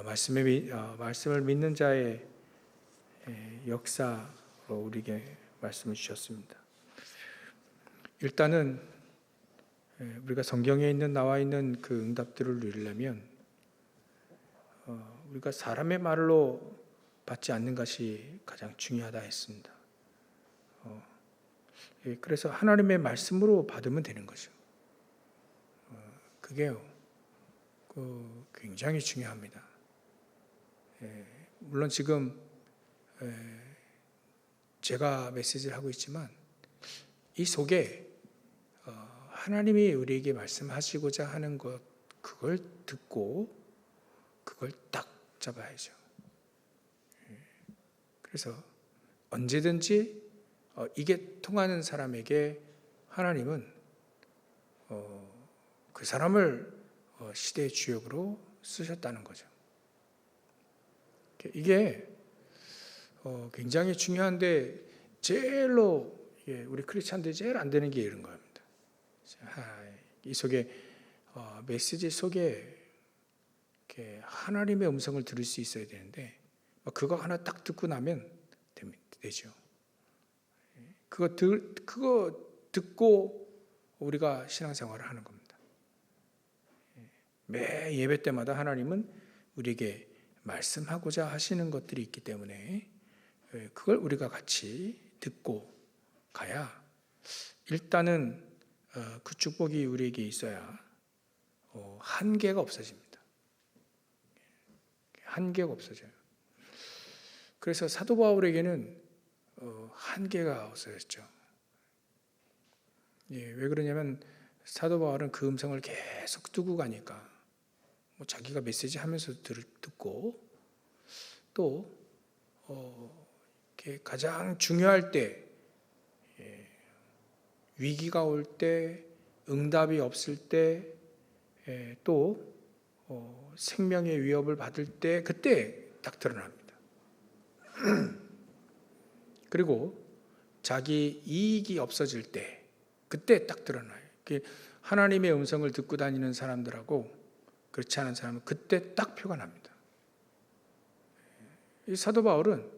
말씀을 믿는 자의 역사로 우리에게 말씀을 주셨습니다. 일단은 우리가 성경에 나와 있는 그 응답들을 누리려면 우리가 사람의 말로 받지 않는 것이 가장 중요하다 했습니다. 그래서 하나님의 말씀으로 받으면 되는 거죠. 그게요, 굉장히 중요합니다. 물론 지금 제가 메시지를 하고 있지만 이 속에 하나님이 우리에게 말씀하시고자 하는 것, 그걸 듣고 그걸 딱 잡아야죠. 그래서 언제든지 이게 통하는 사람에게 하나님은 그 사람을 시대의 주역으로 쓰셨다는 거죠. 이게 굉장히 중요한데 제일로 우리 크리스찬들이 제일 안 되는 게 이런 겁니다. 이 속에 메시지 속에 이렇게 하나님의 음성을 들을 수 있어야 되는데 그거 하나 딱 듣고 나면 되죠. 그거 듣고 우리가 신앙생활을 하는 겁니다. 매 예배 때마다 하나님은 우리에게 말씀하고자 하시는 것들이 있기 때문에 그걸 우리가 같이 듣고 가야 일단은 그 축복이 우리에게 있어야 한계가 없어집니다. 한계가 없어져요. 그래서 사도 바울에게는 한계가 없어졌죠. 왜 그러냐면 사도 바울은 그 음성을 계속 두고 가니까 자기가 메시지 하면서 듣고 또 가장 중요할 때 위기가 올 때 응답이 없을 때 또 생명의 위협을 받을 때 그때 딱 드러납니다. 그리고 자기 이익이 없어질 때 그때 딱 드러나요. 하나님의 음성을 듣고 다니는 사람들하고 그렇지 않은 사람은 그때 딱 표가 납니다. 이 사도 바울은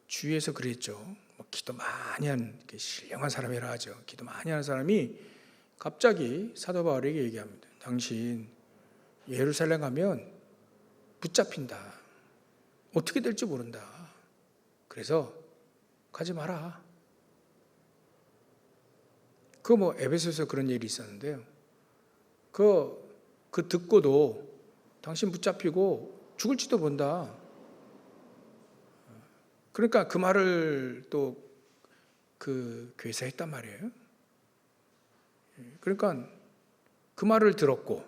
주위에서 그랬죠. 기도 많이 하는 신령한 사람이라 하죠. 기도 많이 하는 사람이 갑자기 사도 바울에게 얘기합니다. 당신 예루살렘 가면 붙잡힌다. 어떻게 될지 모른다. 그래서 가지 마라. 에베소에서 그런 일이 있었는데요. 그 듣고도 당신 붙잡히고 죽을지도 본다. 그러니까 그 말을 또 그 교회에서 했단 말이에요. 그러니까 그 말을 들었고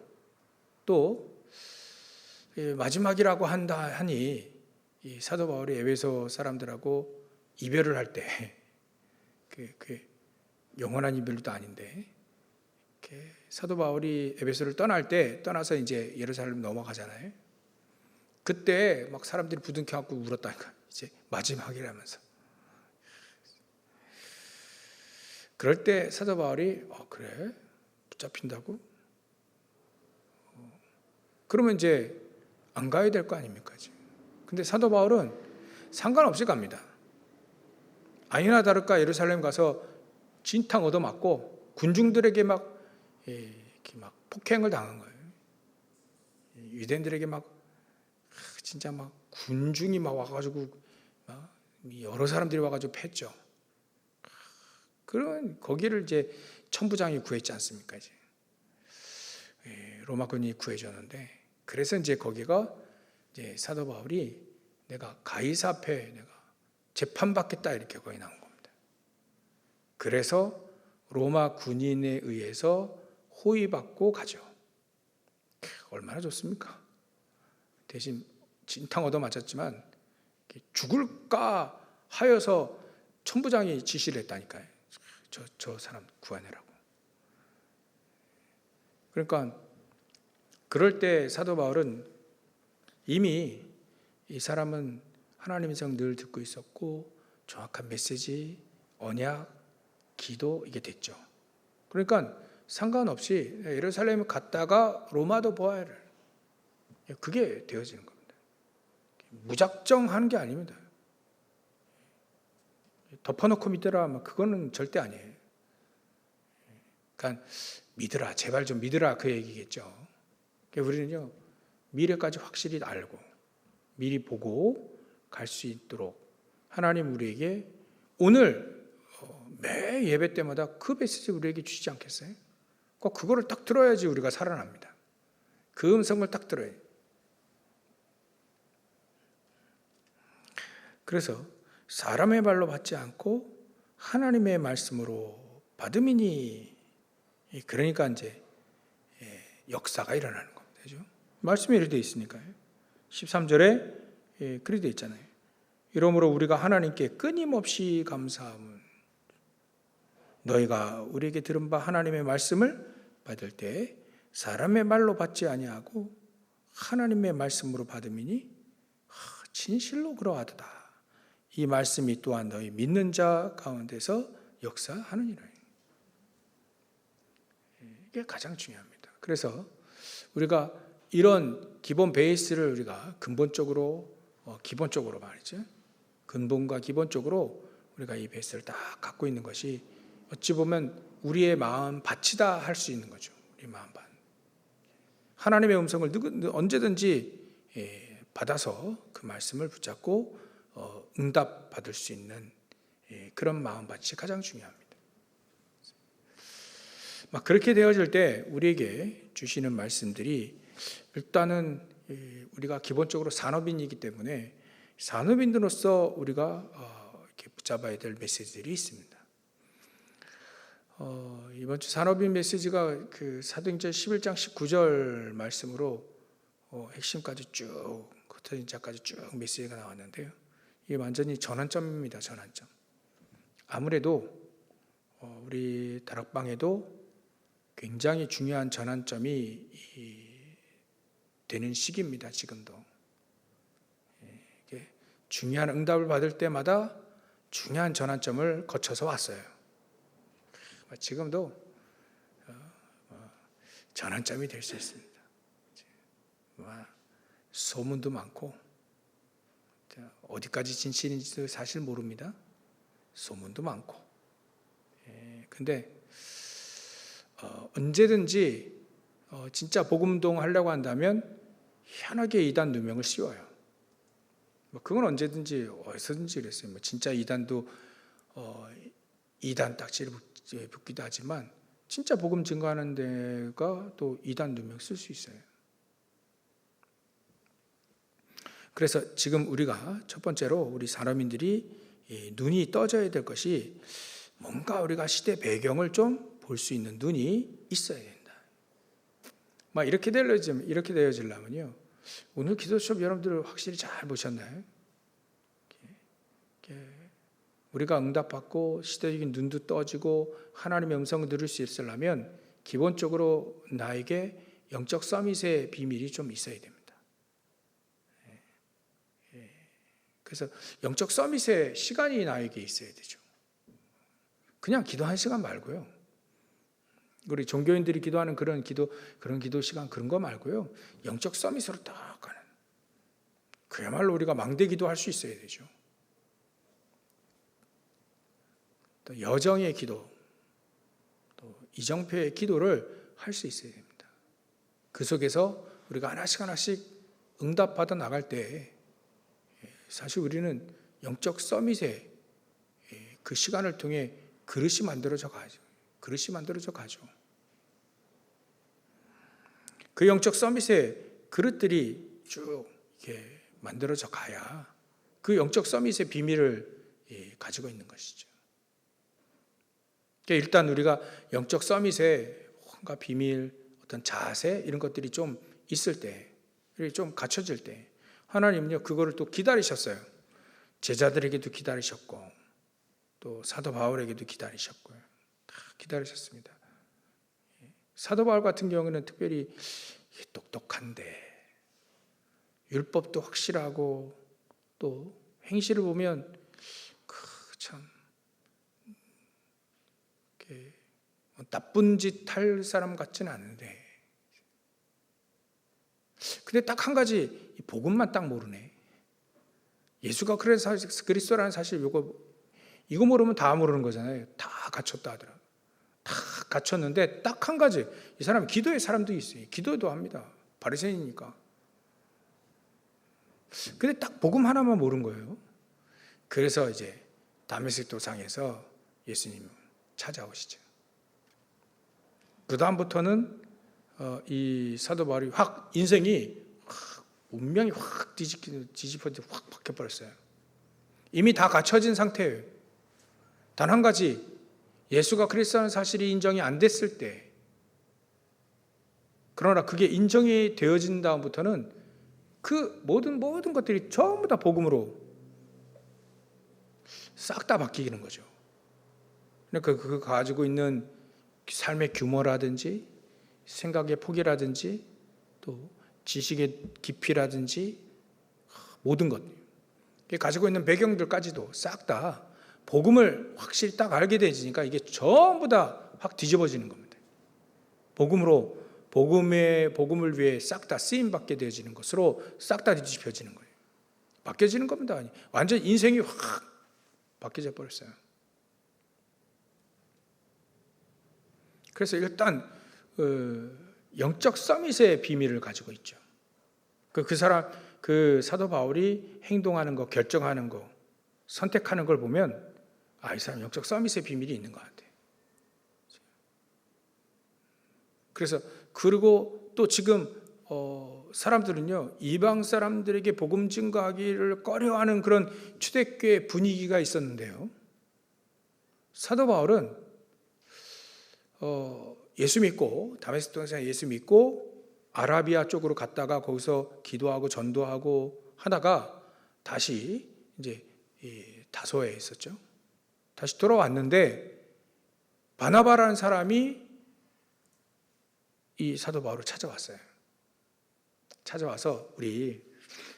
또 마지막이라고 하니 이 사도 바울이 에베소 사람들하고 이별을 할 때 그 영원한 이별도 아닌데 사도 바울이 에베소를 떠나서 이제 예루살렘 넘어가잖아요. 그때 막 사람들이 부둥켜 갖고 울었다니까. 이제 마지막이라면서. 그럴 때 사도 바울이 그래? 붙잡힌다고? 그러면 이제 안 가야 될 거 아닙니까? 근데 사도 바울은 상관없이 갑니다. 아니나 다를까 예루살렘 가서 진탕 얻어맞고 군중들에게 막 폭행을 당한 거예요. 유대인들에게 진짜 군중이 와가지고 여러 사람들이 와가지고 팼죠. 그런 거기를 이제 천부장이 구했지 않습니까? 이제 로마군이 구해줬는데 그래서 이제 거기가 이제 사도 바울이 내가 가이사 앞에 내가 재판받겠다 이렇게 거기 나온 겁니다. 그래서 로마 군인에 의해서 호위받고 가죠. 얼마나 좋습니까? 대신 진탕 얻어맞았지만 죽을까 하여서 천부장이 지시를 했다니까요. 저 사람 구하내라고. 그러니까 그럴 때 사도 바울은 이미 이 사람은 하나님의 성 늘 듣고 있었고 정확한 메시지, 언약, 기도 이게 됐죠. 그러니까 상관없이 예루살렘에 갔다가 로마도 보아야 해. 그게 되어지는 겁니다. 무작정 하는 게 아닙니다. 덮어놓고 믿으라, 그거는 절대 아니에요. 그러니까 믿으라, 제발 좀 믿으라, 그 얘기겠죠. 그러니까 우리는요, 미래까지 확실히 알고 미리 보고 갈 수 있도록 하나님 우리에게 오늘 매 예배 때마다 그 메시지 우리에게 주시지 않겠어요? 꼭 그거를 딱 들어야지 우리가 살아납니다. 그 음성을 딱 들어야 돼요. 그래서 사람의 말로 받지 않고 하나님의 말씀으로 받음이니, 그러니까 이제 역사가 일어나는 겁니다. 그죠? 말씀이 이렇게 되어 있으니까요. 13절에 그렇게 되어 있잖아요. 이러므로 우리가 하나님께 끊임없이 감사함은 너희가 우리에게 들은 바 하나님의 말씀을 받을 때 사람의 말로 받지 아니하고 하나님의 말씀으로 받음이니 진실로 그러하도다. 이 말씀이 또한 너희 믿는 자 가운데서 역사하느니라. 이게 가장 중요합니다. 그래서 우리가 이런 기본 베이스를 우리가 기본적으로 말이죠. 근본과 기본적으로 우리가 이 베이스를 딱 갖고 있는 것이 어찌 보면 우리의 마음 밭이다 할 수 있는 거죠. 우리 마음 밭. 하나님의 음성을 언제든지 받아서 그 말씀을 붙잡고 응답 받을 수 있는 그런 마음 밭이 가장 중요합니다. 그렇게 되어질 때 우리에게 주시는 말씀들이 일단은 우리가 기본적으로 산업인이기 때문에 산업인으로서 우리가 이렇게 붙잡아야 될 메시지들이 있습니다. 이번 주 산업인 메시지가 그 사도행전 11장 19절 말씀으로 핵심까지 쭉 흩어진 자까지 쭉 메시지가 나왔는데요. 이게 완전히 전환점입니다. 전환점. 아무래도 우리 다락방에도 굉장히 중요한 전환점이 되는 시기입니다. 지금도 중요한 응답을 받을 때마다 중요한 전환점을 거쳐서 왔어요. 지금도 전환점이 될 수 있습니다. 소문도 많고 어디까지 진실인지도 사실 모릅니다. 소문도 많고. 근데 언제든지 진짜 복음동 하려고 한다면 희한하게 이단 누명을 씌워요. 그건 언제든지 어디서든지 그랬어요. 진짜 이단도 이단 딱지를 붙기도 하지만 진짜 복음 증거하는 데가 또 이단 누명 쓸 수 있어요. 그래서 지금 우리가 첫 번째로 우리 산업인들이 눈이 떠져야 될 것이 뭔가 우리가 시대 배경을 좀 볼 수 있는 눈이 있어야 된다. 이렇게 되어지려면요. 오늘 기도 수업 여러분들 확실히 잘 보셨나요? 우리가 응답받고 시대적인 눈도 떠지고 하나님의 음성을 들을 수 있으려면 기본적으로 나에게 영적 서밋의 비밀이 좀 있어야 됩니다. 그래서 영적 서밋의 시간이 나에게 있어야 되죠. 그냥 기도하는 시간 말고요. 우리 종교인들이 기도하는 그런 기도 시간 그런 거 말고요. 영적 서밋으로 딱 가는. 그야말로 우리가 망대 기도할 수 있어야 되죠. 또 여정의 기도, 또 이정표의 기도를 할 수 있어야 됩니다. 그 속에서 우리가 하나씩 응답받아 나갈 때 사실 우리는 영적 서밋의 그 시간을 통해 그릇이 만들어져 가죠. 그 영적 서밋의 그릇들이 쭉 이렇게 만들어져 가야 그 영적 서밋의 비밀을 가지고 있는 것이죠. 그러니까 일단 우리가 영적 서밋의 뭔가 비밀, 어떤 자세 이런 것들이 좀 있을 때, 좀 갖춰질 때 하나님은요 그거를 또 기다리셨어요. 제자들에게도 기다리셨고 또 사도 바울에게도 기다리셨고요. 다 기다리셨습니다. 사도 바울 같은 경우는 특별히 똑똑한데 율법도 확실하고 또 행실을 보면 참 나쁜 짓 할 사람 같지는 않은데, 근데 딱 한 가지 이 복음만 딱 모르네. 예수가 그리스도라는 사실 이거 모르면 다 모르는 거잖아요. 다 갖췄다 하더라고요. 다 갖췄는데 딱 한 가지, 이 사람은 기도의 사람도 있어요. 기도도 합니다. 바리새인이니까. 근데 딱 복음 하나만 모른 거예요. 그래서 이제 다메섹 도상에서 예수님 찾아오시죠. 그 다음부터는 이 사도 바울이 인생이 운명이 확 뒤집어져 확 바뀌어버렸어요. 이미 다 갖춰진 상태예요. 단 한 가지, 예수가 그리스도라는 사실이 인정이 안 됐을 때, 그러나 그게 인정이 되어진 다음부터는 그 모든 것들이 전부 다 복음으로 싹 다 바뀌는 거죠. 그러니까 그 가지고 있는 삶의 규모라든지 생각의 폭이라든지 또 지식의 깊이라든지 모든 것, 가지고 있는 배경들까지도 싹 다 복음을 확실히 딱 알게 되지니까 이게 전부 다 확 뒤집어지는 겁니다. 복음을 위해 싹 다 쓰임 받게 되어지는 것으로 싹 다 뒤집혀지는 거예요. 바뀌어지는 겁니다. 완전 인생이 확 바뀌어 버렸어요. 그래서 일단 영적 서밋의 비밀을 가지고 있죠. 그 사도 바울이 행동하는 거, 결정하는 거, 선택하는 걸 보면 이 사람 영적 서밋의 비밀이 있는 것 같아요. 그래서 그리고 또 지금 사람들은요, 이방 사람들에게 복음 증거하기를 꺼려하는 그런 초대교회 분위기가 있었는데요, 사도 바울은 예수 믿고 다메섹 도상에 예수 믿고 아라비아 쪽으로 갔다가 거기서 기도하고 전도하고 하다가 다시 이제 다소에 있었죠. 다시 돌아왔는데 바나바라는 사람이 이 사도 바울을 찾아왔어요. 찾아와서 우리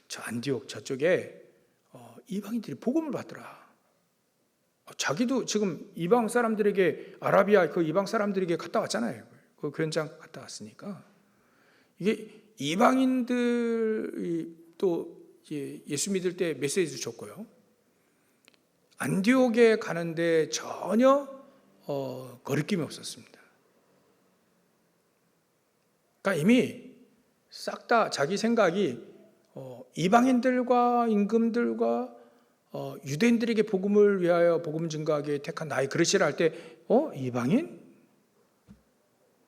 저 안디옥 저쪽에 이방인들이 복음을 받더라. 자기도 지금 이방 사람들에게, 아라비아 그 이방 사람들에게 갔다 왔잖아요. 그 현장 갔다 왔으니까 이게 이방인들이 또 예수 믿을 때 메시지 줬고요. 안디옥에 가는데 전혀 거리낌이 없었습니다. 그러니까 이미 싹 다 자기 생각이 이방인들과 임금들과 유대인들에게 복음을 위하여 복음 증거하게 택한 나의 그릇이라 할 때 이방인?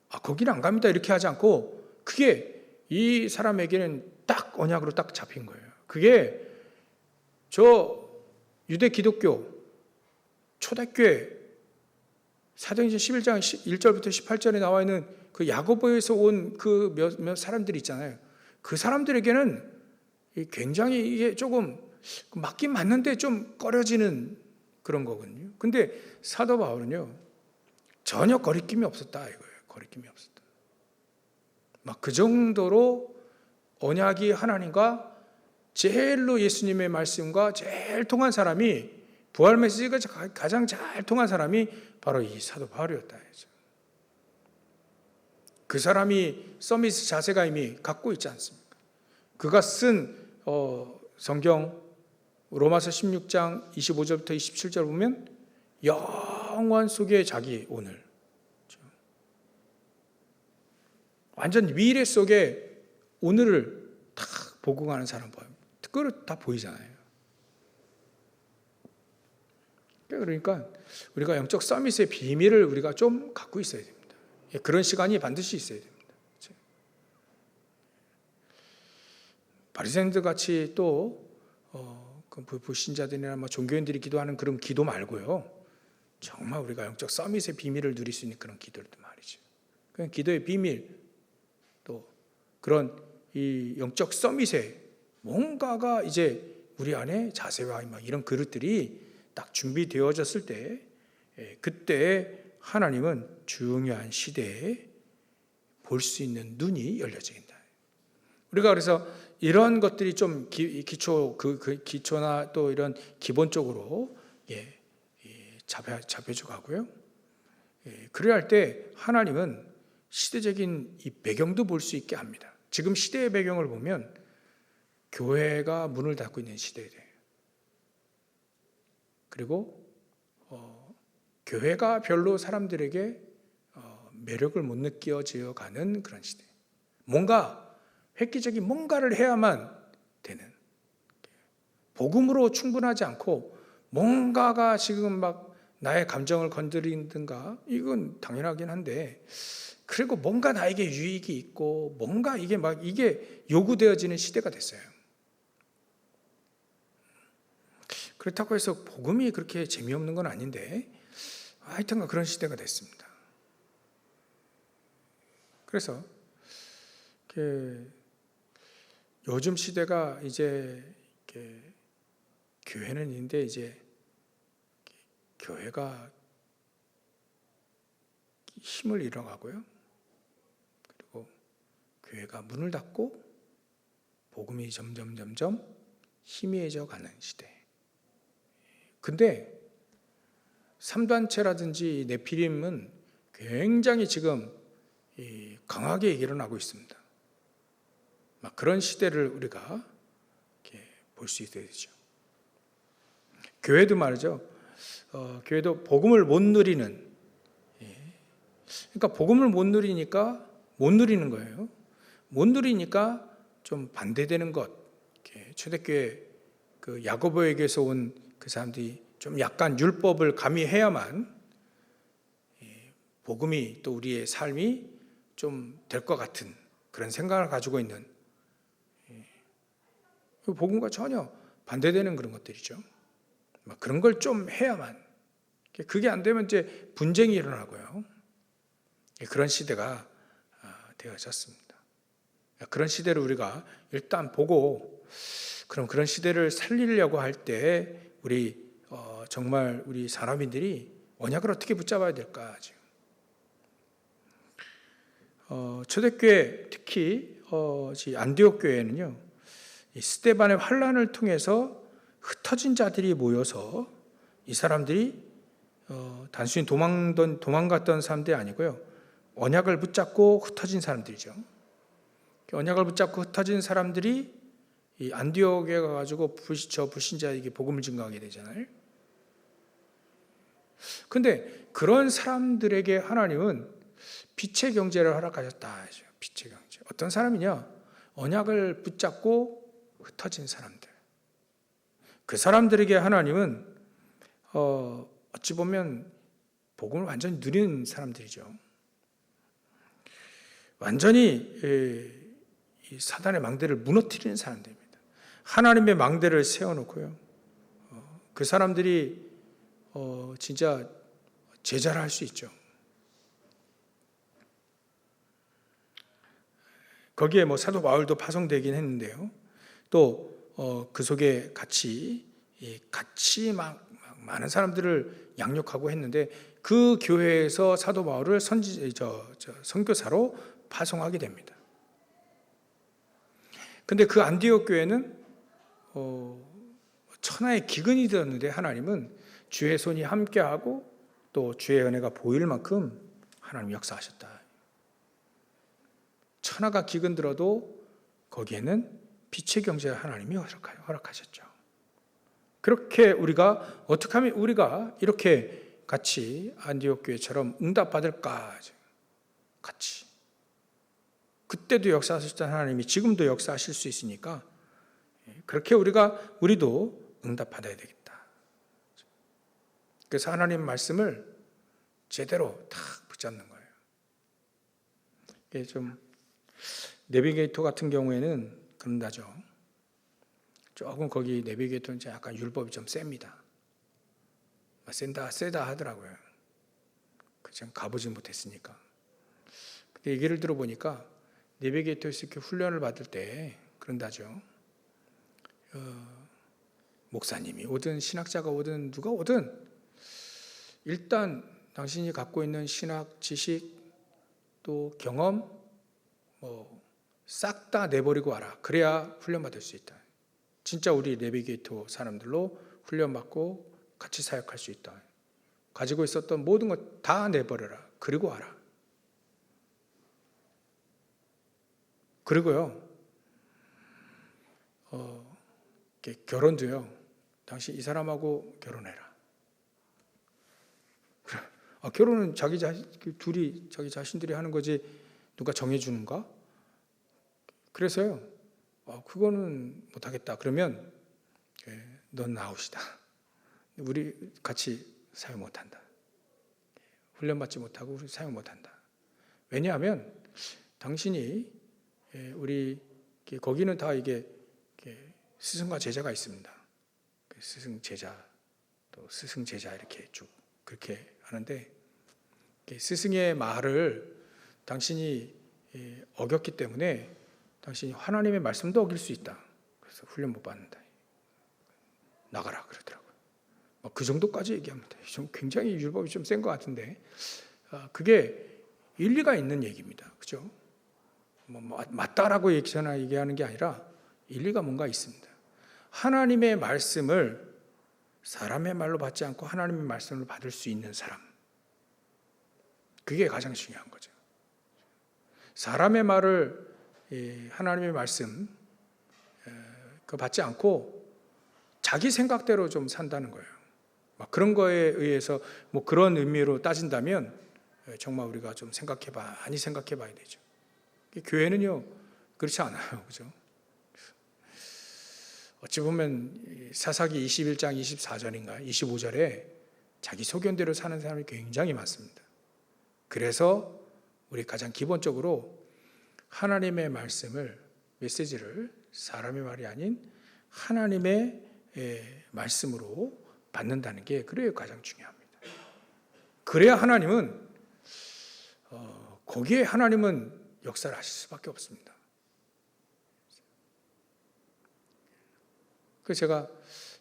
거기는 안 갑니다. 이렇게 하지 않고 그게 이 사람에게는 딱 언약으로 딱 잡힌 거예요. 그게 저 유대 기독교 초대교회 사도행전 11장 1절부터 18절에 나와 있는 그 야고보에서 온 그 몇 사람들이 있잖아요. 그 사람들에게는 굉장히 이게 조금 맞긴 맞는데 좀 꺼려지는 그런 거거든요. 근데 사도 바울은요, 전혀 거리낌이 없었다 이거예요. 거리낌이 없었다. 막 그 정도로 언약이 하나님과 제일로 예수님의 말씀과 제일 통한 사람이, 부활 메시지가 가장 잘 통한 사람이 바로 이 사도 바울이었다 해서 그 사람이 서밋 자세가 이미 갖고 있지 않습니까? 그가 쓴 성경 로마서 16장 25절부터 27절 보면 영원 속에 자기 오늘, 완전 미래 속에 오늘을 딱 복음하는 사람 보여요. 그걸 다 보이잖아요. 그러니까 우리가 영적 서밋의 비밀을 우리가 좀 갖고 있어야 됩니다. 그런 시간이 반드시 있어야 됩니다. 바리새인들 같이 또 불신자들이나 종교인들이 기도하는 그런 기도 말고요, 정말 우리가 영적 서밋의 비밀을 누릴 수 있는 그런 기도들도 말이죠. 그냥 기도의 비밀, 또 그런 이 영적 서밋에 뭔가가 이제 우리 안에 자세와 이런 그릇들이 딱 준비되어졌을 때, 그때 하나님은 중요한 시대에 볼 수 있는 눈이 열려진다. 우리가 그래서 이런 것들이 좀 기초나 또 이런 기본적으로 잡혀져 가고요. 그래야 할 때 하나님은 시대적인 이 배경도 볼 수 있게 합니다. 지금 시대의 배경을 보면 교회가 문을 닫고 있는 시대예요. 그리고 교회가 별로 사람들에게 매력을 못 느껴져 가는 그런 시대. 뭔가 획기적인 뭔가를 해야만 되는, 복음으로 충분하지 않고 뭔가가 지금 막 나의 감정을 건드린든가, 이건 당연하긴 한데, 그리고 뭔가 나에게 유익이 있고 뭔가 이게 요구되어지는 시대가 됐어요. 그렇다고 해서 복음이 그렇게 재미없는 건 아닌데, 하여튼간 그런 시대가 됐습니다. 그래서 요즘 시대가 이제 교회는 있는데, 이제 교회가 힘을 잃어가고요. 그리고 교회가 문을 닫고 복음이 점점 희미해져 가는 시대. 근데 3단체라든지 네피림은 굉장히 지금 강하게 일어나고 있습니다. 막 그런 시대를 우리가 볼 수 있어야 되죠. 교회도 말이죠. 교회도 복음을 못 누리는, 그러니까 복음을 못 누리니까 못 누리는 거예요. 못 누리니까 좀 반대되는 것. 초대교회 그 야고보에게서 온 그 사람들이 좀 약간 율법을 가미해야만 복음이 또 우리의 삶이 좀 될 것 같은 그런 생각을 가지고 있는, 복음과 전혀 반대되는 그런 것들이죠. 그런 걸 좀 해야만, 그게 안 되면 이제 분쟁이 일어나고요. 그런 시대가 되어졌습니다. 그런 시대를 우리가 일단 보고, 그럼 그런 시대를 살리려고 할 때 우리 정말 우리 산업인들이 언약을 어떻게 붙잡아야 될까? 지금 초대교회, 특히 안디옥 교회는요, 이 스데반의 환란을 통해서 흩어진 자들이 모여서, 이 사람들이 단순히 도망갔던 사람들이 아니고요, 언약을 붙잡고 흩어진 사람들이죠. 언약을 붙잡고 흩어진 사람들이 이 안디옥에 가가지고 불신자에게 복음을 증거하게 되잖아요. 근데 그런 사람들에게 하나님은 빛의 경제를 허락하셨다 하죠. 빛의 경제. 어떤 사람이냐? 언약을 붙잡고 흩어진 사람들. 그 사람들에게 하나님은 어찌 보면 복음을 완전히 누리는 사람들이죠. 완전히 이 사단의 망대를 무너뜨리는 사람들입니다. 하나님의 망대를 세워놓고요, 그 사람들이 진짜 제자를 할 수 있죠. 거기에 사도 바울도 파송되긴 했는데요. 또 그 속에 같이 많은 사람들을 양육하고 했는데, 그 교회에서 사도 바울을 선교사로 파송하게 됩니다. 근데 그 안디옥 교회는 천하의 기근이 되었는데, 하나님은 주의 손이 함께하고 또 주의 은혜가 보일 만큼 하나님 역사하셨다. 천하가 기근 들어도 거기에는 빛의 경제를 하나님이 허락하셨죠. 그렇게 우리가 어떻게 하면 우리가 이렇게 같이 안디옥 교회처럼 응답받을까? 같이. 그때도 역사하셨던 하나님이 지금도 역사하실 수 있으니까, 그렇게 우리도 응답받아야 되겠다. 그래서 하나님 말씀을 제대로 탁 붙잡는 거예요. 이게 좀 내비게이터 같은 경우에는 그런다죠. 조금 거기 내비게이터는 약간 율법이 좀 셉니다. 세다 하더라고요. 제가 가보지 못했으니까. 근데 얘기를 들어보니까 내비게이터에서 이렇게 훈련을 받을 때 그런다죠. 목사님이 오든 신학자가 오든 누가 오든 일단 당신이 갖고 있는 신학 지식 또 경험 싹 다 내버리고 와라. 그래야 훈련받을 수 있다. 진짜 우리 내비게이터 사람들로 훈련받고 같이 사역할 수 있다. 가지고 있었던 모든 것 다 내버려라. 그리고 와라. 그리고요, 결혼도요, 당신 이 사람하고 결혼해라. 결혼은 둘이 자기 자신들이 하는 거지 누가 정해주는가? 그래서요, 그거는 못하겠다. 그러면 넌 아웃이다. 우리 같이 사용 못한다. 훈련받지 못하고 우리 사용 못한다. 왜냐하면 당신이 우리 거기는 다 이게 스승과 제자가 있습니다. 스승 제자 또 스승 제자 이렇게 쭉 그렇게 하는데 스승의 말을 당신이 어겼기 때문에 당신이 하나님의 말씀도 어길 수 있다. 그래서 훈련 못 받는다. 나가라 그러더라고요. 그 정도까지 얘기합니다. 좀 굉장히 율법이 좀 센 것 같은데 그게 일리가 있는 얘기입니다. 그죠? 맞다라고 얘기하는 게 아니라 일리가 뭔가 있습니다. 하나님의 말씀을 사람의 말로 받지 않고 하나님의 말씀을 받을 수 있는 사람, 그게 가장 중요한 거죠. 사람의 말을 하나님의 말씀 그 받지 않고 자기 생각대로 좀 산다는 거예요. 그런 거에 의해서 그런 의미로 따진다면 정말 우리가 좀 많이 생각해 봐야 되죠. 교회는요 그렇지 않아요. 그죠? 어찌 보면 사사기 21장 24절인가 25절에 자기 소견대로 사는 사람이 굉장히 많습니다. 그래서 우리 가장 기본적으로 하나님의 말씀을, 메시지를 사람의 말이 아닌 하나님의 말씀으로 받는다는 게 그래야 가장 중요합니다. 그래야 거기에 하나님은 역사를 하실 수밖에 없습니다. 그래서 제가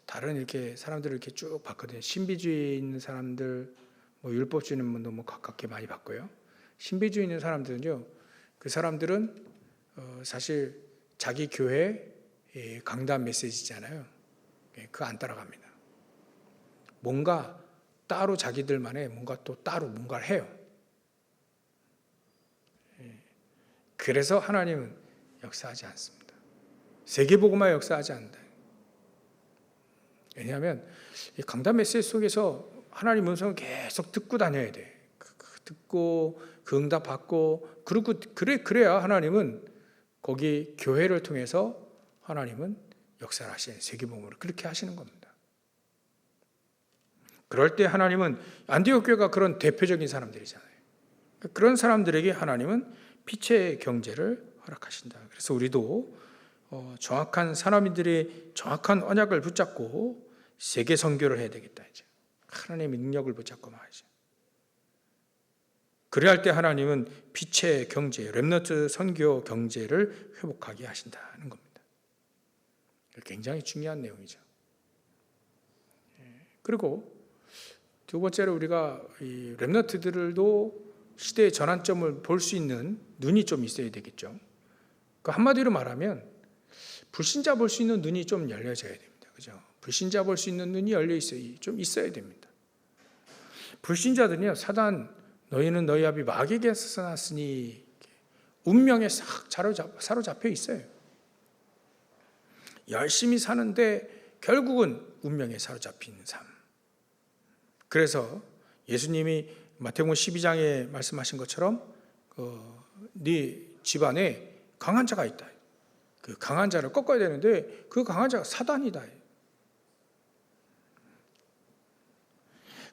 다른 이렇게 사람들을 이렇게 쭉 봤거든요. 신비주의 있는 사람들, 율법주의 있는 분도 가깝게 많이 봤고요. 신비주의 있는 사람들은요, 그 사람들은 사실 자기 교회 강단 메시지잖아요. 그거 안 따라갑니다. 뭔가 따로 자기들만의 뭔가 또 따로 뭔가를 해요. 그래서 하나님은 역사하지 않습니다. 세계복음화 역사하지 않는다. 왜냐하면 이 강단 메시지 속에서 하나님 음성을 계속 듣고 다녀야 돼. 듣고 그 응답 받고 그래야 하나님은 거기 교회를 통해서 하나님은 역사를 하시는 세계복음으로 그렇게 하시는 겁니다. 그럴 때 하나님은 안디옥 교회가 그런 대표적인 사람들이잖아요. 그런 사람들에게 하나님은 빛의 경제를 허락하신다. 그래서 우리도 정확한 사람들이 정확한 언약을 붙잡고 세계 선교를 해야 되겠다. 이제 하나님의 능력을 붙잡고 말이죠. 그래야 할 때 하나님은 빛의 경제, 렘넌트 선교 경제를 회복하게 하신다는 겁니다. 굉장히 중요한 내용이죠. 그리고 두 번째로 우리가 이 렘넌트들도 시대의 전환점을 볼 수 있는 눈이 좀 있어야 되겠죠. 그 한마디로 말하면 불신자 볼 수 있는 눈이 좀 열려져야 됩니다. 그죠? 불신자 볼 수 있는 눈이 좀 있어야 됩니다. 불신자들은요, 사단 너희는 너희 아비 마귀에게서 났으니 운명에 싹 사로잡혀 있어요. 열심히 사는데 결국은 운명에 사로잡히는 삶. 그래서 예수님이 마태복음 12장에 말씀하신 것처럼 네 집안에 강한 자가 있다. 그 강한 자를 꺾어야 되는데 그 강한 자가 사단이다.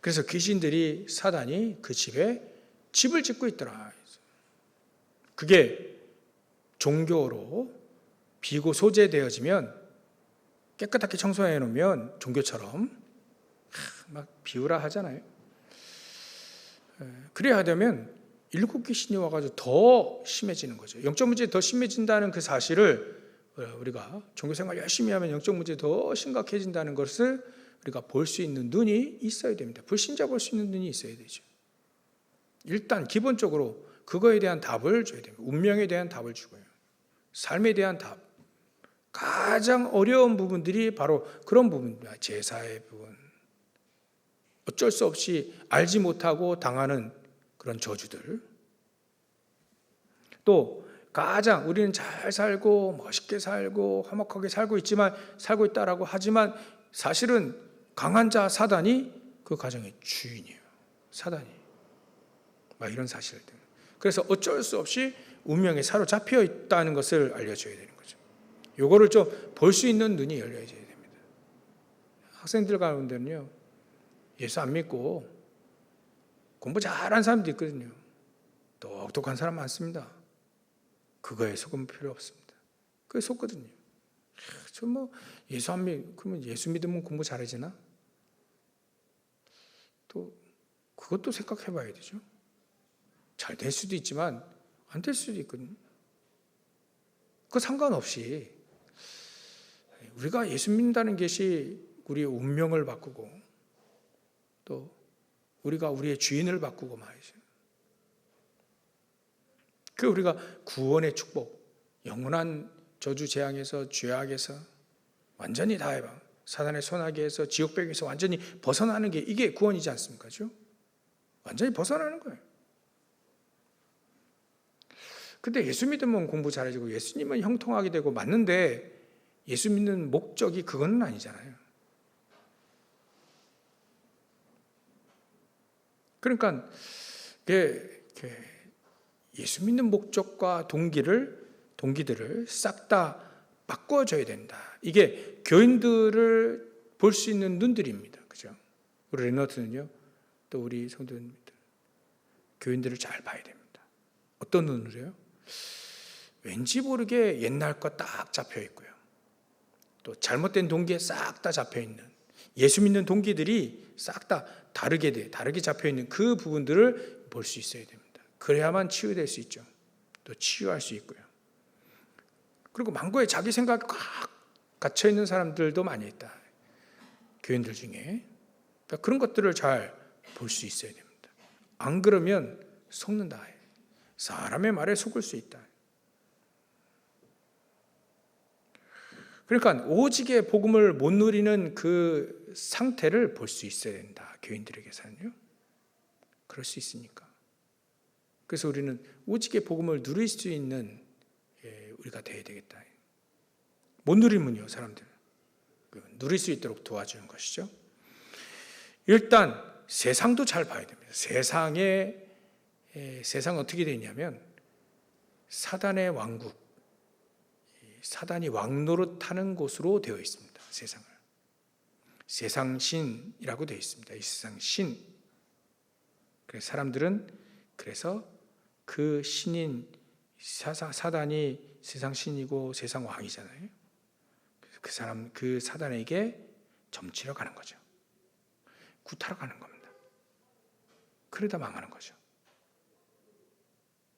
그래서 귀신들이 사단이 그 집에 집을 짓고 있더라. 그게 종교로 비고 소재되어지면 깨끗하게 청소해 놓으면 종교처럼 막 비우라 하잖아요. 그래야 되면 일곱 귀신이 와가지고 더 심해지는 거죠. 영적 문제 더 심해진다는 그 사실을 우리가 종교생활 열심히 하면 영적 문제 더 심각해진다는 것을 우리가 볼 수 있는 눈이 있어야 됩니다. 불신자 볼 수 있는 눈이 있어야 되죠. 일단 기본적으로 그거에 대한 답을 줘야 됩니다. 운명에 대한 답을 주고요. 삶에 대한 답. 가장 어려운 부분들이 바로 그런 부분입니다. 제사의 부분, 어쩔 수 없이 알지 못하고 당하는 그런 저주들. 또 가장 우리는 잘 살고 멋있게 살고 화목하게 살고 있다라고 하지만 사실은 강한 자 사단이 그 가정의 주인이에요. 사단이. 막 이런 사실들. 그래서 어쩔 수 없이 운명에 사로잡혀 있다는 것을 알려줘야 되는 거죠. 요거를 좀 볼 수 있는 눈이 열려야 됩니다. 학생들 가운데는요, 예수 안 믿고 공부 잘하는 사람도 있거든요. 똑똑한 사람 많습니다. 그거에 속으면 필요 없습니다. 그게 속거든요. 저 뭐 예수 안 그러면 예수 믿으면 공부 잘해지나? 또 그것도 생각해 봐야 되죠. 잘 될 수도 있지만 안 될 수도 있거든요. 그 상관없이 우리가 예수 믿는다는 것이 우리의 운명을 바꾸고 또 우리가 우리의 주인을 바꾸고 말이죠. 그 우리가 구원의 축복, 영원한 저주 재앙에서 죄악에서 완전히 다 해봐. 사단의 손아귀에서 지옥배경에서 완전히 벗어나는 게 이게 구원이지 않습니까? 완전히 벗어나는 거예요. 근데 예수 믿으면 공부 잘해지고 예수님은 형통하게 되고 맞는데 예수 믿는 목적이 그건 아니잖아요. 그러니까 예수 믿는 목적과 동기들을 싹 다 바꿔줘야 된다. 이게 교인들을 볼 수 있는 눈들입니다. 그죠? 우리 레너트는요, 또 우리 성도님들, 교인들을 잘 봐야 됩니다. 어떤 눈으로요? 왠지 모르게 옛날 거 딱 잡혀 있고요. 또 잘못된 동기에 싹 다 잡혀 있는 예수 믿는 동기들이 싹 다 다르게 잡혀 있는 그 부분들을 볼 수 있어야 됩니다. 그래야만 치유될 수 있죠. 또 치유할 수 있고요. 그리고 망고에 자기 생각이 꽉 갇혀 있는 사람들도 많이 있다. 교인들 중에. 그러니까 그런 것들을 잘 볼 수 있어야 됩니다. 안 그러면 속는다. 사람의 말에 속을 수 있다. 그러니까 오직의 복음을 못 누리는 그 상태를 볼 수 있어야 된다. 교인들에게서는요. 그럴 수 있으니까. 그래서 우리는 오직의 복음을 누릴 수 있는 우리가 돼야 되겠다. 못 누리면요, 사람들. 누릴 수 있도록 도와주는 것이죠. 일단 세상도 잘 봐야 됩니다. 세상은 어떻게 되어 있냐면 사단의 왕국, 사단이 왕노릇하는 곳으로 되어 있습니다. 세상을. 세상신이라고 되어 있습니다. 이 세상신. 그래서 사람들은 그래서 그 신인 사단이 세상신이고 세상 왕이잖아요. 그래서 그 사단에게 점치러 가는 거죠. 구타러 가는 겁니다. 그러다 망하는 거죠.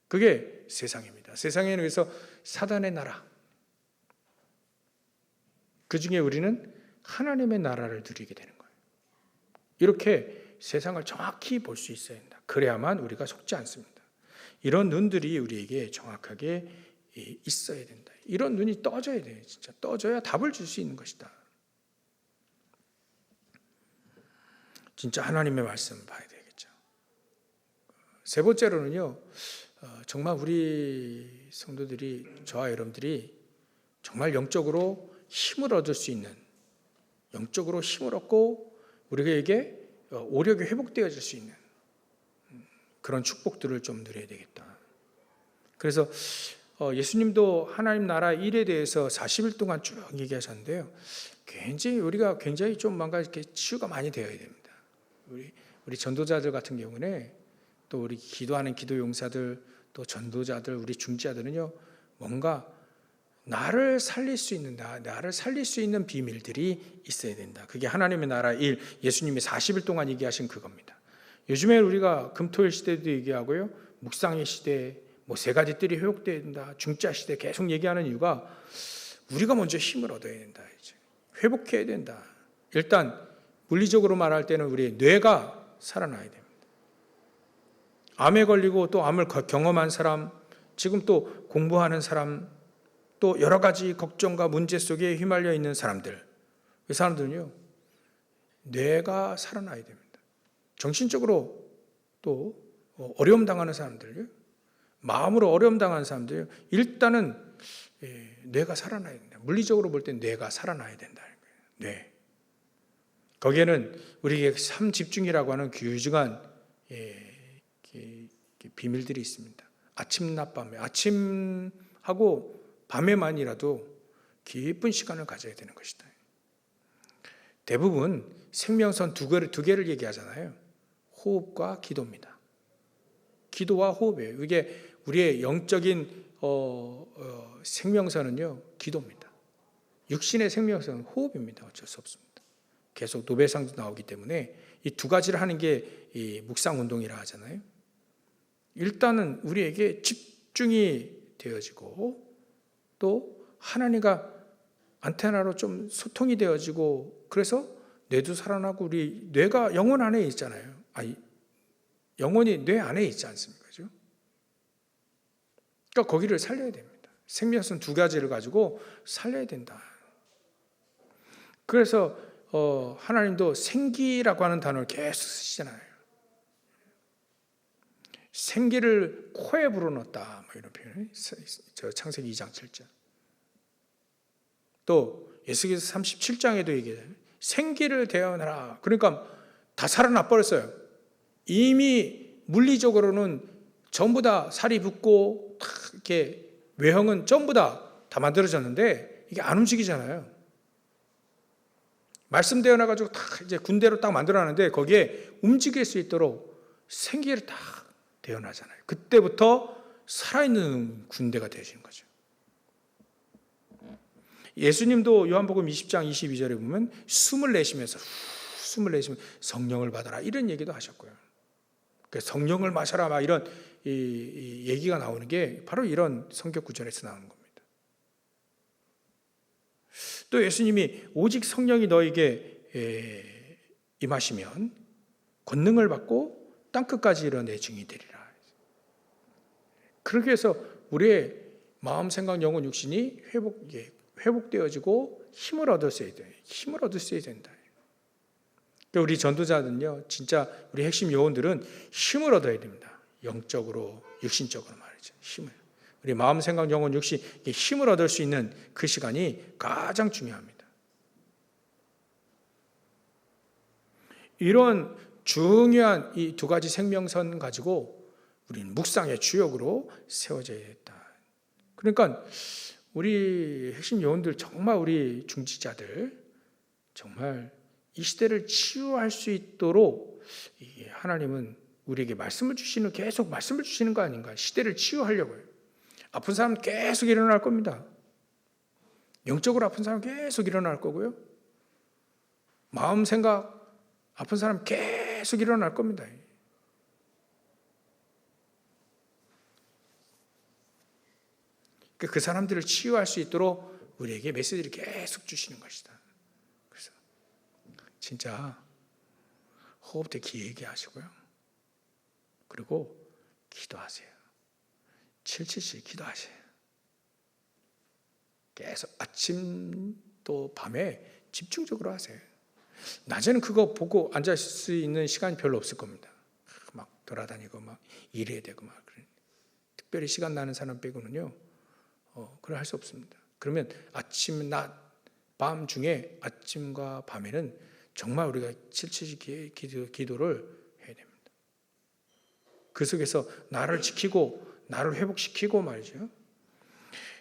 그게 세상입니다. 세상에는 그래서 사단의 나라, 그 중에 우리는 하나님의 나라를 누리게 되는 거예요. 이렇게 세상을 정확히 볼 수 있어야 된다. 그래야만 우리가 속지 않습니다. 이런 눈들이 우리에게 정확하게 있어야 된다. 이런 눈이 떠져야 돼요. 진짜 떠져야 답을 줄 수 있는 것이다. 진짜 하나님의 말씀을 봐야 되겠죠. 세 번째로는요, 정말 우리 성도들이, 저와 여러분들이 정말 영적으로 힘을 얻을 수 있는, 영적으로 힘을 얻고 우리에게 오력이 회복되어질 수 있는 그런 축복들을 좀 누려야 되겠다. 그래서 예수님도 하나님 나라 일에 대해서 40일 동안 쭉 얘기하셨는데요. 우리가 굉장히 좀 뭔가 이렇게 치유가 많이 되어야 됩니다. 우리 전도자들 같은 경우는 또 우리 기도하는 기도 용사들, 또 전도자들, 우리 중지자들은요, 뭔가 나를 살릴 수 있는 비밀들이 있어야 된다. 그게 하나님의 나라 일, 예수님이 40일 동안 얘기하신 그겁니다. 요즘에 우리가 금토일 시대도 얘기하고요, 묵상의 시대, 세 가지 뜰이 회복돼야 된다, 중자 시대 계속 얘기하는 이유가 우리가 먼저 힘을 얻어야 된다. 회복해야 된다. 일단 물리적으로 말할 때는 우리의 뇌가 살아나야 됩니다. 암에 걸리고 또 암을 경험한 사람, 지금 또 공부하는 사람, 또 여러 가지 걱정과 문제 속에 휘말려 있는 사람들, 이 사람들은요, 뇌가 살아나야 됩니다. 정신적으로 또 어려움 당하는 사람들, 마음으로 어려움 당하는 사람들, 일단은 뇌가 살아나야 된다. 물리적으로 볼 때 뇌가 살아나야 된다는 거예요. 뇌. 거기에는 우리에게 삶 집중이라고 하는 귀중한 비밀들이 있습니다. 아침 낮밤에, 아침하고 밤에만이라도 깊은 시간을 가져야 되는 것이다. 대부분 생명선 두 개를 얘기하잖아요. 호흡과 기도입니다. 기도와 호흡이에요. 이게 우리의 영적인 생명선은요, 기도입니다. 육신의 생명선은 호흡입니다. 어쩔 수 없습니다. 계속 노벨상도 나오기 때문에 이 두 가지를 하는 게 이 묵상 운동이라 하잖아요. 일단은 우리에게 집중이 되어지고 또 하나님과 안테나로 좀 소통이 되어지고, 그래서 뇌도 살아나고, 우리 뇌가 영혼 안에 있잖아요. 영혼이 뇌 안에 있지 않습니까? 그러니까 거기를 살려야 됩니다. 생명선 두 가지를 가지고 살려야 된다. 그래서 하나님도 생기라고 하는 단어를 계속 쓰시잖아요. 생기를 코에 불어넣었다, 뭐 이런 표현이 저 창세기 2장 7절. 또 에스겔서 37장에도 얘기해요. 생기를 대하라. 그러니까 다 살아나 버렸어요. 이미 물리적으로는 전부 다 살이 붙고 이렇게 외형은 전부 다 만들어졌는데 이게 안 움직이잖아요. 말씀 되어나가지고 다 이제 군대로 딱 만들어놨는데 거기에 움직일 수 있도록 생기를 딱 되어나잖아요. 그때부터 살아있는 군대가 되시는 거죠. 예수님도 요한복음 20장 22절에 보면 숨을 내쉬면서 성령을 받아라, 이런 얘기도 하셨고요. 성령을 마셔라, 막 이런 이 얘기가 나오는 게 바로 이런 성격 구절에서 나오는 겁니다. 또 예수님이 오직 성령이 너에게 임하시면 권능을 받고 땅끝까지 이르내 증인이 되리라. 그렇게 해서 우리의 마음, 생각, 영혼, 육신이 회복되어지고 힘을 얻었어야 돼요. 힘을 얻었어야 된다. 우리 전도자들은요, 진짜 우리 핵심 요원들은 힘을 얻어야 됩니다. 영적으로, 육신적으로 말이죠. 힘을. 우리 마음, 생각, 영혼, 육신, 힘을 얻을 수 있는 그 시간이 가장 중요합니다. 이런 중요한 이 두 가지 생명선 가지고 우리는 묵상의 주역으로 세워져야 했다. 그러니까 우리 핵심 요원들, 정말 우리 중지자들, 정말 이 시대를 치유할 수 있도록 하나님은 우리에게 말씀을 주시는, 계속 말씀을 주시는 거 아닌가. 시대를 치유하려고요. 아픈 사람 계속 일어날 겁니다. 영적으로 아픈 사람 계속 일어날 거고요. 마음, 생각 아픈 사람 계속 일어날 겁니다. 그 사람들을 치유할 수 있도록 우리에게 메시지를 계속 주시는 것이다. 그래서 진짜 호흡도 길게 하시고요. 그리고 기도하세요. 777 기도하세요. 계속 아침 또 밤에 집중적으로 하세요. 낮에는 그거 보고 앉을 수 있는 시간이 별로 없을 겁니다. 막 돌아다니고 막 일해야 되고 막 그래. 특별히 시간 나는 사람 빼고는요, 그걸 할 수 없습니다. 그러면 아침, 낮, 밤 중에 아침과 밤에는 정말 우리가 777 기도를 해야 됩니다. 그 속에서 나를 지키고 나를 회복시키고 말이죠.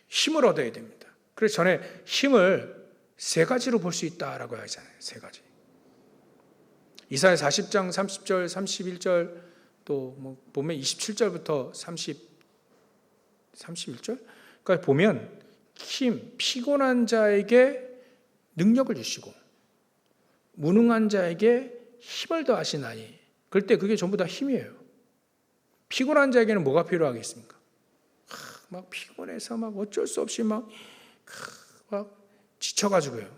힘을 얻어야 됩니다. 그래서 전에 힘을 세 가지로 볼 수 있다라고 하잖아요. 세 가지. 이사야 40장 30절, 31절, 또 뭐 보면 27절부터 31절. 그러니까 보면 힘, 피곤한 자에게 능력을 주시고 무능한 자에게 힘을 더하시나니. 그럴 때 그게 전부 다 힘이에요. 피곤한 자에게는 뭐가 필요하겠습니까? 막 피곤해서 막 어쩔 수 없이 막 지쳐가지고요.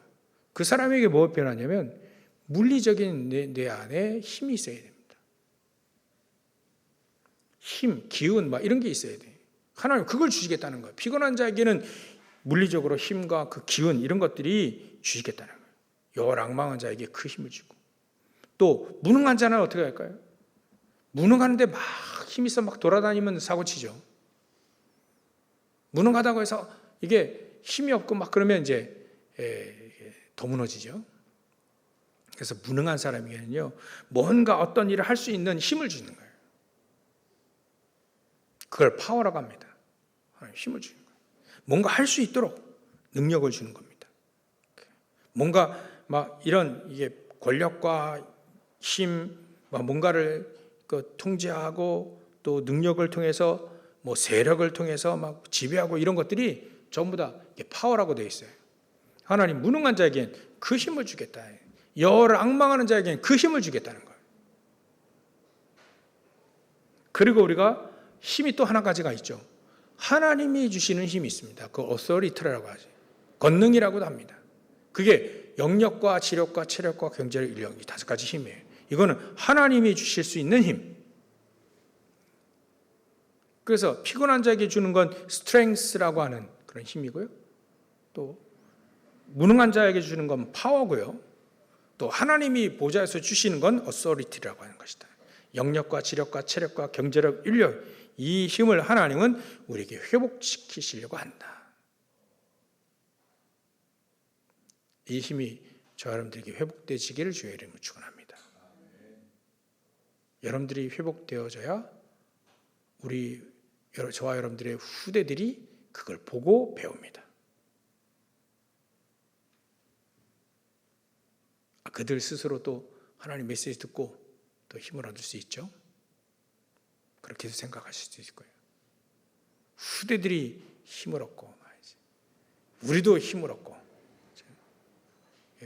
그 사람에게 뭐가 필요하냐면 물리적인 내 안에 힘이 있어야 됩니다. 힘, 기운 막 이런 게 있어야 돼요. 하나님 그걸 주시겠다는 거예요. 피곤한 자에게는 물리적으로 힘과 그 기운 이런 것들이 주시겠다는 거예요. 열악망한 자에게 그 힘을 주고, 또 무능한 자는 어떻게 할까요? 무능한데 막 힘이 있어 막 돌아다니면 사고 치죠. 무능하다고 해서 이게 힘이 없고 막 그러면 이제 더 무너지죠. 그래서 무능한 사람에게는요, 뭔가 어떤 일을 할 수 있는 힘을 주는 거예요. 그걸 파워라고 합니다. 힘을 주는 거예요. 뭔가 할 수 있도록 능력을 주는 겁니다. 뭔가 막 이런 이게 권력과 힘, 뭔가를 통제하고 또 능력을 통해서 뭐 세력을 통해서 막 지배하고 이런 것들이 전부 다 파워라고 되어 있어요. 하나님 무능한 자에겐 그 힘을 주겠다. 여호와를 앙망하는 자에겐 그 힘을 주겠다는 거예요. 그리고 우리가 힘이 또 한 가지가 있죠. 하나님이 주시는 힘이 있습니다. 그 어서리티라고 하죠. 권능이라고도 합니다. 그게 영력과 지력과 체력과 경제력, 인력 이 5가지 힘이에요. 이거는 하나님이 주실 수 있는 힘. 그래서 피곤한 자에게 주는 건 스트렝스라고 하는 그런 힘이고요. 또 무능한 자에게 주는 건 파워고요. 또 하나님이 보좌에서 주시는 건 어서리티라고 하는 것이다. 영력과 지력과 체력과 경제력, 인력 이 힘을 하나님은 우리에게 회복시키시려고 한다. 이 힘이 저 여러분들에게 회복되시기를 주의 이름으로 축원합니다. 여러분들이 회복되어져야 저와 여러분들의 후대들이 그걸 보고 배웁니다. 그들 스스로 또 하나님 메시지 듣고 또 힘을 얻을 수 있죠. 그렇게 생각하실 수 있을 거예요. 후대들이 힘을 얻고 우리도 힘을 얻고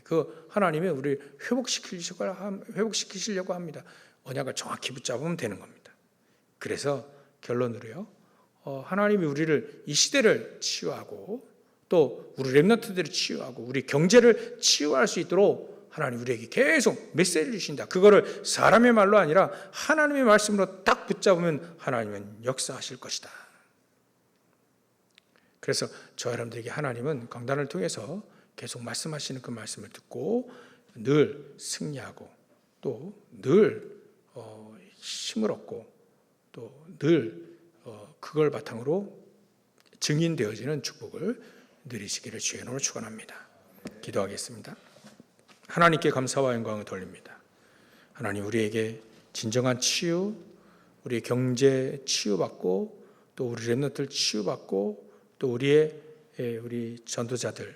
그 하나님이 우리를 회복시키시려고 합니다. 언약을 정확히 붙잡으면 되는 겁니다. 그래서 결론으로요, 하나님이 우리를 이 시대를 치유하고 또 우리 렘넌트들을 치유하고 우리 경제를 치유할 수 있도록 하나님 우리에게 계속 메시지를 주신다. 그거를 사람의 말로 아니라 하나님의 말씀으로 딱 붙잡으면 하나님은 역사하실 것이다. 그래서 저 여러분들에게 하나님은 강단을 통해서 계속 말씀하시는 그 말씀을 듣고 늘 승리하고 또 늘 힘을 얻고 또 늘 그걸 바탕으로 증인되어지는 축복을 누리시기를 주의 이름으로 축원합니다. 기도하겠습니다. 하나님께 감사와 영광을 돌립니다. 하나님 우리에게 진정한 치유, 우리의 경제 치유받고 또 우리 렘넌트들 치유받고 또 우리 전도자들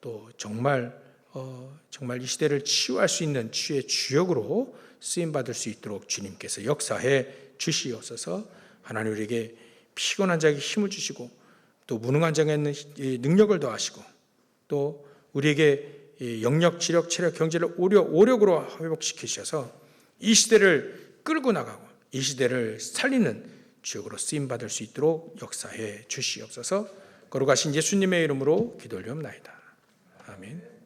또 정말 이 시대를 치유할 수 있는 치유의 주역으로 쓰임 받을 수 있도록 주님께서 역사해 주시옵소서. 하나님 우리에게 피곤한 자에게 힘을 주시고 또 무능한 자에게는 능력을 더하시고 또 우리에게 영력, 지력, 체력, 경제를 오력으로 회복시키셔서 이 시대를 끌고 나가고 이 시대를 살리는 주역으로 쓰임 받을 수 있도록 역사해 주시옵소서. 거룩하신 예수님의 이름으로 기도 올리옵나이다. 아멘.